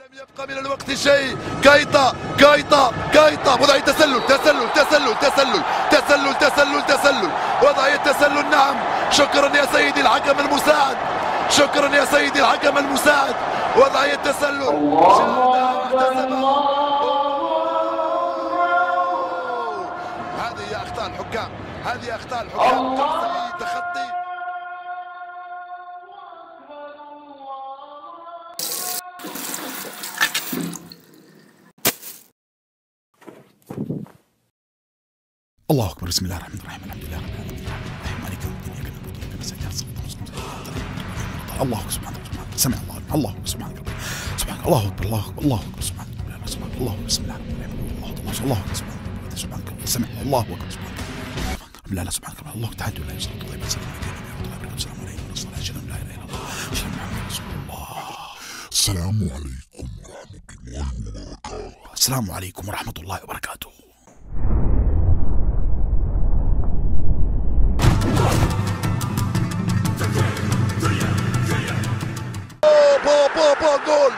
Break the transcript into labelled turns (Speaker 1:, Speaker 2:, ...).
Speaker 1: لم يبقى من الوقت شيء. كايتا كايتا كايتا وضعية تسلل تسلل تسلل تسلل تسلل تسلل تسلل وضعية تسلل. نعم، شكرا يا سيدي الحكم المساعد، شكرا يا سيدي الحكم المساعد. وضعية تسلل هذه أخطاء الحكام، هذه أخطاء الحكام. تخطي
Speaker 2: الله اكبر. بسم الله الرحمن الرحيم. الحمد لله رب العالمين الرحمن مالك يوم الدين اياك نعبد واياك نستعين الله سبحانه وتعالى. سمع الله الله سبحانك سبحانك الله اكبر الله اكبر الله اكبر سبحانك سبحانك الله بسم الله الرحمن الرحيم الله اكبر سبحانك سبحانك سمع الله اكبر سبحانك لا لا سبحانك الله تحدث ولا يصلي الله السلام عليكم السلام عليكم ورحمة الله اشهد ان لا اله الا الله اشهد ان محمدا رسول الله.
Speaker 3: السلام عليكم ورحمة الله وبركاته.
Speaker 2: السلام عليكم ورحمة الله وبركاته.
Speaker 1: جول